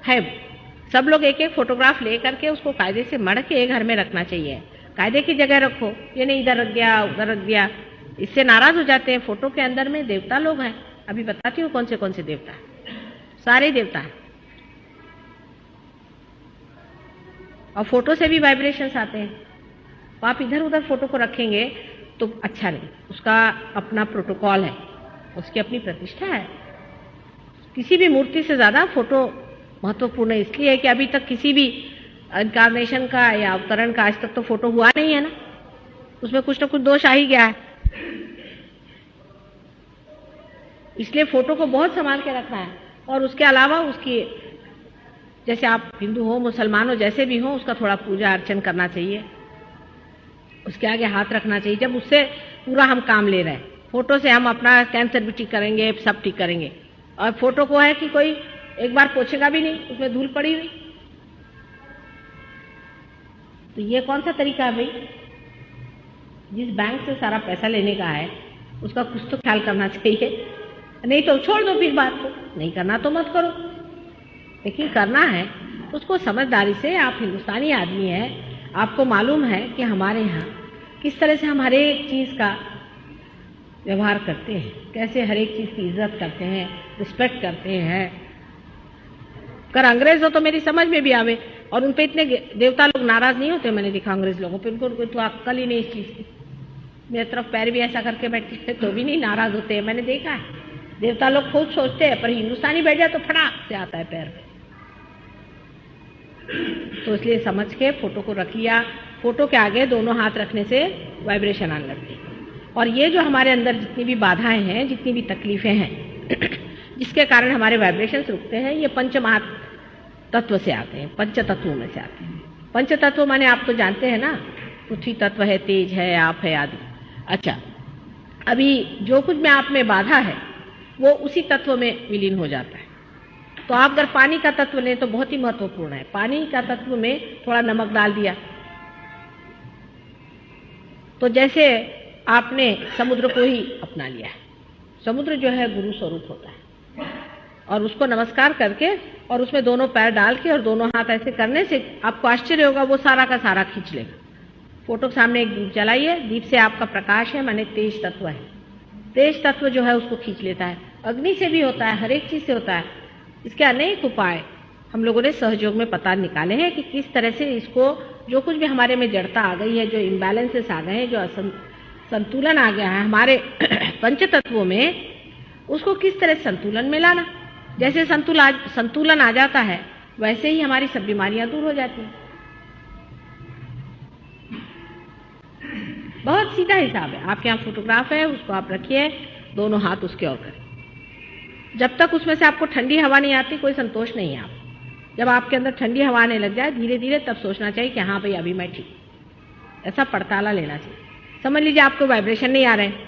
है। सब लोग एक एक फोटोग्राफ ले करके उसको कायदे से मढ़ के घर में रखना चाहिए। कायदे की जगह रखो, ये नहीं इधर रख दिया उधर रख दिया, इससे नाराज हो जाते हैं। फोटो के अंदर में देवता लोग हैं, अभी बताती हूँ कौन से देवता हैं। सारे देवता हैं, और फोटो से भी वाइब्रेशंस आते हैं। तो आप इधर उधर फोटो को रखेंगे तो अच्छा नहीं, उसका अपना प्रोटोकॉल है, उसकी अपनी प्रतिष्ठा है। किसी भी मूर्ति से ज्यादा फोटो महत्वपूर्ण है, इसलिए है कि अभी तक किसी भी इनकारनेशन का या अवतरण का आज तक तो फोटो हुआ नहीं है ना, उसमें कुछ ना कुछ दोष आ ही गया है। इसलिए फोटो को बहुत संभाल के रखना है। और उसके अलावा उसकी, जैसे आप हिंदू हो मुसलमान हो जैसे भी हो, उसका थोड़ा पूजा अर्चन करना चाहिए, उसके आगे हाथ रखना चाहिए। जब उससे पूरा हम काम ले रहे हैं, फोटो से हम अपना कैंसर भी ठीक करेंगे, सब ठीक करेंगे, और फोटो को है कि कोई एक बार पोछेगा भी नहीं, उसमें धूल पड़ी हुई, तो ये कौन सा तरीका है भाई? जिस बैंक से सारा पैसा लेने का है उसका कुछ तो ख्याल करना चाहिए, नहीं तो छोड़ दो फिर बात को, नहीं करना तो मत करो, लेकिन करना है तो उसको समझदारी से। आप हिंदुस्तानी आदमी हैं, आपको मालूम है कि हमारे यहाँ किस तरह से हम हर एक चीज़ का व्यवहार करते हैं, कैसे हर एक चीज़ की इज्जत करते हैं, रिस्पेक्ट करते हैं। अगर अंग्रेज हो तो मेरी समझ में भी आवे, और उन पे इतने देवता लोग नाराज नहीं होते, मैंने देखा अंग्रेज लोगों पे, उनको तो अक्ल ही नहीं इस चीज़ की। मेरी तरफ पैर भी ऐसा करके बैठते हैं तो भी नहीं नाराज होते हैं, मैंने देखा है। देवता लोग खुद सोचते हैं, पर हिंदुस्तानी बैठ जाए तो फटाक से आता है पैर पे। तो इसलिए समझ के फोटो को रख लिया। फोटो के आगे दोनों हाथ रखने से वाइब्रेशन आने लगती है, और ये जो हमारे अंदर जितनी भी बाधाएं हैं, जितनी भी तकलीफें हैं जिसके कारण हमारे वाइब्रेशंस रुकते हैं, ये पंच महातत्व से आते हैं, पंच तत्वों में से आते हैं। पंच तत्व माने आप तो जानते हैं ना, पृथ्वी तत्व है, तेज है, आप है आदि। अच्छा, अभी जो कुछ में आप में बाधा है वो उसी तत्व में विलीन हो जाता है। तो आप अगर पानी का तत्व लें तो बहुत ही महत्वपूर्ण है। पानी का तत्व में थोड़ा नमक डाल दिया, तो जैसे आपने समुद्र को ही अपना लिया। समुद्र जो है गुरु स्वरूप होता है, और उसको नमस्कार करके और उसमें दोनों पैर डाल के और दोनों हाथ ऐसे करने से आपको आश्चर्य होगा, वो सारा का सारा खींच लेगा। फोटो के सामने एक दीप जलाइए, दीप से आपका प्रकाश है, माने तेज तत्व है। तेज तत्व जो है उसको खींच लेता है। अग्नि से भी होता है, हर एक चीज से होता है। इसके अनेक उपाय हम लोगों ने सहयोग में पता निकाले हैं कि किस तरह से इसको, जो कुछ भी हमारे में जड़ता आ गई है, जो इम्बैलेंसेस आ गए हैं, जो संतुलन आ गया है हमारे पंच तत्वों में, उसको किस तरह संतुलन में लाना। जैसे संतुलन आ जाता है वैसे ही हमारी सब बीमारियां दूर हो जाती हैं। बहुत सीधा हिसाब है। आपके यहाँ फोटोग्राफ है, उसको आप रखिए, दोनों हाथ उसके ओर करें। जब तक उसमें से आपको ठंडी हवा नहीं आती कोई संतोष नहीं है। आप जब आपके अंदर ठंडी हवा आने लग जाए धीरे धीरे, तब सोचना चाहिए कि हाँ भाई अभी मैं ठीक, ऐसा पड़ताला लेना चाहिए। समझ लीजिए आपको वाइब्रेशन नहीं आ रहे हैं,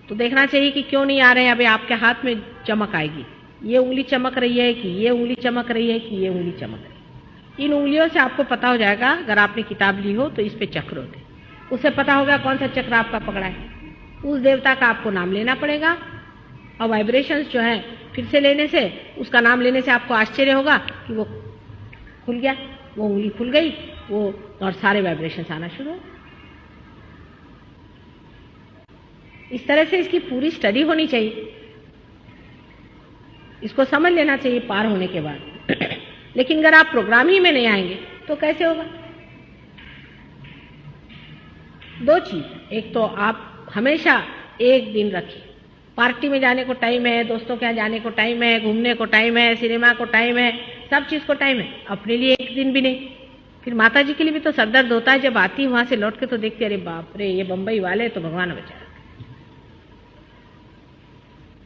तो देखना चाहिए कि क्यों नहीं आ रहे हैं। अभी आपके हाथ में चमक आएगी, ये उंगली चमक रही है कि ये उंगली चमक रही है कि ये उंगली चमक रही है। इन उंगलियों से आपको पता हो जाएगा, अगर आपने किताब ली हो तो इस पे चक्र होते, उससे पता होगा कौन सा चक्र आपका पकड़ा है। उस देवता का आपको नाम लेना पड़ेगा, और वाइब्रेशंस जो है फिर से लेने से, उसका नाम लेने से आपको आश्चर्य होगा कि वो खुल गया, वो उंगली खुल गई, वो और सारे वाइब्रेशंस आना शुरू हो। इस तरह से इसकी पूरी स्टडी होनी चाहिए, इसको समझ लेना चाहिए पार होने के बाद। लेकिन अगर आप प्रोग्राम ही में नहीं आएंगे तो कैसे होगा? दो चीज, एक तो आप हमेशा एक दिन रखिए, पार्टी में जाने को टाइम है, दोस्तों के यहाँ जाने को टाइम है, घूमने को टाइम है, सिनेमा को टाइम है, सब चीज को टाइम है, अपने लिए एक दिन भी नहीं। फिर माता जी के लिए भी तो सरदर्द होता है, जब आती वहां से लौट के तो देखती अरे बाप रे ये बम्बई वाले तो भगवान बचाए।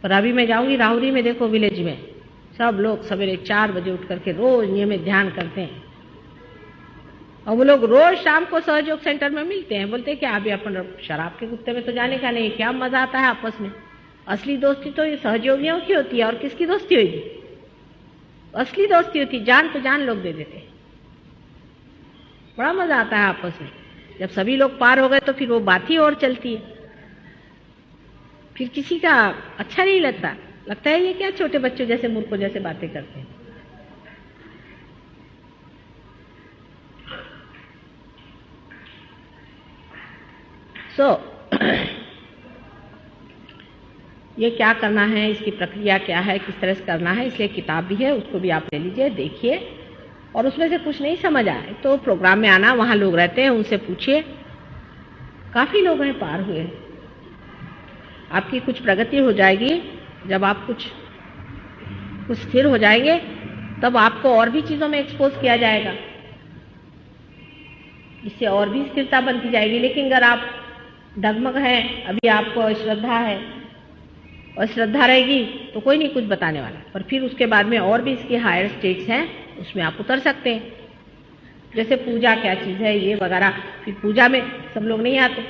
पर अभी मैं जाऊंगी राहुरी में, देखो विलेज में सब लोग सवेरे 4 बजे उठ करके रोज नियमित ध्यान करते हैं, और वो लोग रोज शाम को सहयोग सेंटर में मिलते हैं। बोलते हैं कि अभी अपन शराब के कुत्ते में तो जाने का नहीं, क्या मजा आता है आपस में। असली दोस्ती तो ये सहयोगियों की होती है, और किसकी दोस्ती होगी? असली दोस्ती होती, जान तो जान लोग दे देते हैं। बड़ा मजा आता है आपस में। जब सभी लोग पार हो गए तो फिर वो बात ही और चलती है, फिर किसी का अच्छा नहीं लगता, लगता है ये क्या छोटे बच्चों जैसे मूर्खों जैसे बातें करते हैं। सो ये क्या करना है, इसकी प्रक्रिया क्या है, किस तरह से करना है, इसलिए किताब भी है, उसको भी आप ले लीजिए, देखिए। और उसमें से कुछ नहीं समझ आए तो प्रोग्राम में आना, वहाँ लोग रहते हैं, उनसे पूछिए। काफ़ी लोग हैं पार हुए। आपकी कुछ प्रगति हो जाएगी जब आप कुछ स्थिर हो जाएंगे, तब आपको और भी चीज़ों में एक्सपोज किया जाएगा, इससे और भी स्थिरता बनती जाएगी। लेकिन अगर आप डगमग हैं, अभी आपको श्रद्धा है और श्रद्धा रहेगी तो कोई नहीं कुछ बताने वाला, पर फिर उसके बाद में और भी इसके हायर स्टेट्स हैं, उसमें आप उतर सकते हैं। जैसे पूजा क्या चीज़ है ये वगैरह, फिर पूजा में सब लोग नहीं आते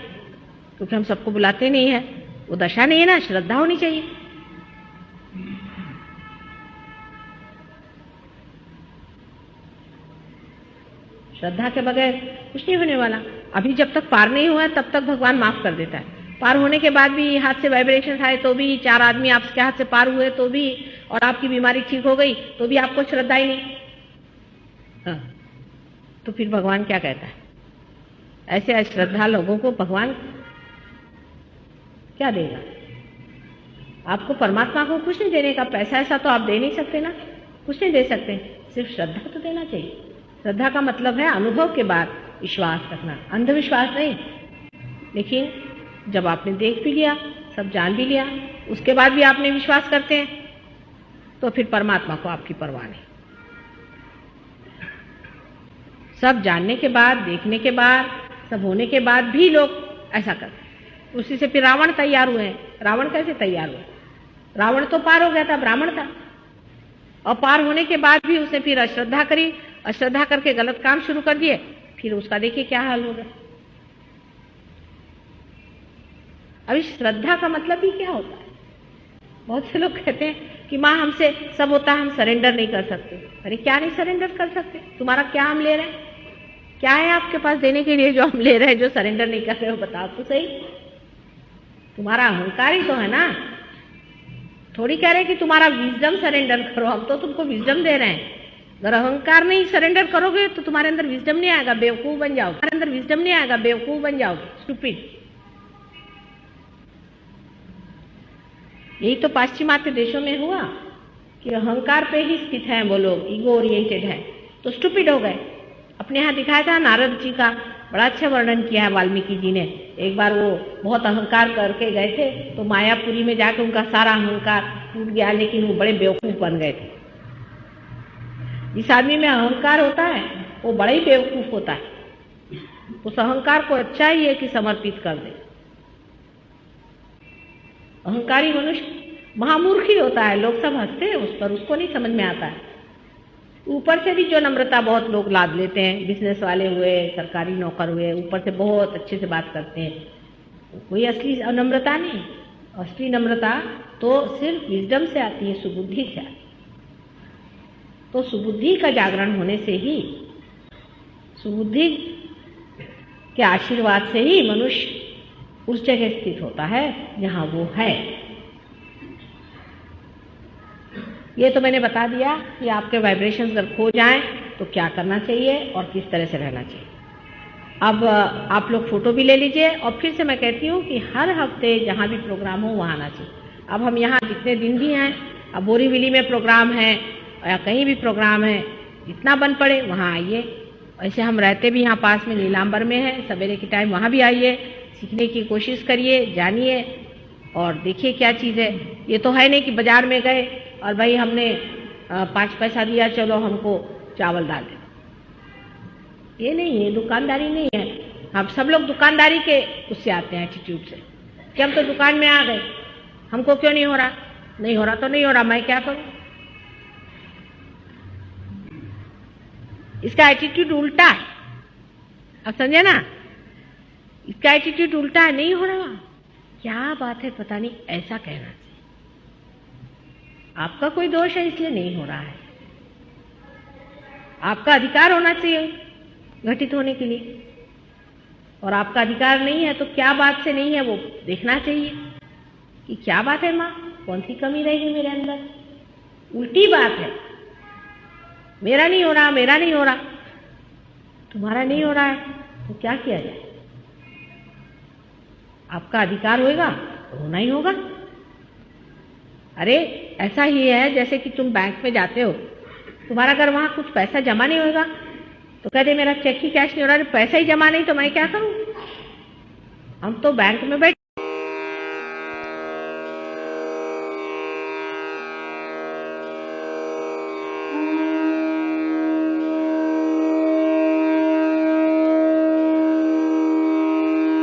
क्योंकि हम सबको बुलाते नहीं हैं, वो दशा नहीं है ना, श्रद्धा होनी चाहिए। श्रद्धा के बगैर कुछ नहीं होने वाला। अभी जब तक पार नहीं हुआ है तब तक भगवान माफ कर देता है। पार होने के बाद भी हाथ से वाइब्रेशन आए तो भी, 4 आदमी आपके हाथ से पार हुए तो भी, और आपकी बीमारी ठीक हो गई तो भी आपको श्रद्धा ही नहीं। हाँ, तो फिर भगवान क्या कहता है? ऐसे अश्रद्धा लोगों को भगवान क्या देगा? आपको परमात्मा को कुछ नहीं देने का, पैसा ऐसा तो आप दे नहीं सकते ना, कुछ नहीं दे सकते, सिर्फ श्रद्धा तो देना चाहिए। श्रद्धा का मतलब है अनुभव के बाद विश्वास रखना, अंधविश्वास नहीं। लेकिन जब आपने देख भी लिया, सब जान भी लिया, उसके बाद भी आपने विश्वास करते हैं, तो फिर परमात्मा को आपकी परवाह नहीं। सब जानने के बाद, देखने के बाद, सब होने के बाद भी लोग ऐसा करते। उसी से फिर रावण तैयार हुए हैं। रावण कैसे तैयार हुए? रावण तो पार हो गया था, ब्राह्मण था, और पार होने के बाद भी उसने फिर अश्रद्धा करी, अश्रद्धा करके गलत काम शुरू कर दिए, फिर उसका देखिए क्या हाल होगा। अभी श्रद्धा का मतलब भी क्या होता है? बहुत से लोग कहते हैं कि माँ हमसे सब होता है, हम सरेंडर नहीं कर सकते। अरे क्या नहीं सरेंडर कर सकते? तुम्हारा क्या हम ले रहे हैं? क्या है आपके पास देने के लिए जो हम ले रहे हैं, जो सरेंडर नहीं कर रहे हो? बताओ तो सही। तुम्हारा अहंकार ही तो है ना। थोड़ी कह रहे हैं कि तुम्हारा विजडम सरेंडर करो, हम तो तुमको विजडम दे रहे हैं। अगर अहंकार नहीं सरेंडर करोगे तो तुम्हारे अंदर विजडम नहीं आएगा, बेवकूफ बन जाओगे। तुम्हारे अंदर विजडम नहीं आएगा, बेवकूफ बन जाओगे, स्टूपिड। यही तो पाश्चिमात्य देशों में हुआ कि अहंकार पे ही स्थित हैं वो लोग, ईगो ओरिएंटेड है, तो स्टूपिड हो गए। अपने यहाँ दिखाया था, नारद जी का बड़ा अच्छा वर्णन किया है वाल्मीकि जी ने। एक बार वो बहुत अहंकार करके गए थे, तो मायापुरी में जाकर उनका सारा अहंकार टूट गया, लेकिन वो बड़े बेवकूफ बन गए थे। जिस आदमी में अहंकार होता है वो बड़ा ही बेवकूफ होता है। उस अहंकार को अच्छा ही है कि समर्पित कर दे। अहंकारी मनुष्य महामूर्ख ही होता है, लोग सब हंसते हैं उस पर, उसको नहीं समझ में आता है। ऊपर से भी जो नम्रता बहुत लोग लाद लेते हैं, बिजनेस वाले हुए, सरकारी नौकर हुए, ऊपर से बहुत अच्छे से बात करते हैं, कोई असली नम्रता नहीं। असली नम्रता तो सिर्फ विजडम से आती है, सुबुद्धि से आती है। तो सुबुद्धि का जागरण होने से ही, सुबुद्धि के आशीर्वाद से ही मनुष्य उस जगह स्थित होता है जहां वो है। ये तो मैंने बता दिया कि आपके वाइब्रेशंस अगर खो जाएं तो क्या करना चाहिए और किस तरह से रहना चाहिए। अब आप लोग फोटो भी ले लीजिए, और फिर से मैं कहती हूँ कि हर हफ्ते जहाँ भी प्रोग्राम हो वहाँ आना चाहिए। अब हम यहाँ जितने दिन भी हैं, अब बोरीवली में प्रोग्राम है या कहीं भी प्रोग्राम है, जितना बन पड़े वहाँ आइए। ऐसे हम रहते भी यहाँ पास में नीलांबर में है, सवेरे के टाइम वहाँ भी आइए, सीखने की कोशिश करिए, जानिए और देखिए क्या चीज़ है। ये तो है नहीं कि बाजार में गए और भाई हमने 5 पैसा दिया, चलो हमको चावल डाल दे। ये नहीं है, दुकानदारी नहीं है। हम सब लोग दुकानदारी के उससे आते हैं, एटीट्यूड से कि हम तो दुकान में आ गए, हमको क्यों नहीं हो रहा? नहीं हो रहा तो नहीं हो रहा, मैं क्या करूं? इसका एटीट्यूड उल्टा है, आप समझे ना? इसका एटीट्यूड उल्टा है, नहीं हो रहा, क्या बात है, पता नहीं, ऐसा कहना चाहिए। आपका कोई दोष है इसलिए नहीं हो रहा है, आपका अधिकार होना चाहिए घटित होने के लिए, और आपका अधिकार नहीं है तो क्या बात से नहीं है वो देखना चाहिए कि क्या बात है। माँ, कौन सी कमी रहेगी मेरे अंदर? उल्टी बात है, मेरा नहीं हो रहा, मेरा नहीं हो रहा। तुम्हारा नहीं हो रहा है तो क्या किया जाए? आपका अधिकार होगा तो होना ही होगा। अरे ऐसा ही है जैसे कि तुम बैंक में जाते हो, तुम्हारा अगर वहां कुछ पैसा जमा नहीं होगा तो कहते मेरा चेक ही कैश नहीं हो रहा, पैसा ही जमा नहीं तो मैं क्या करूं। हम तो बैंक में बैठ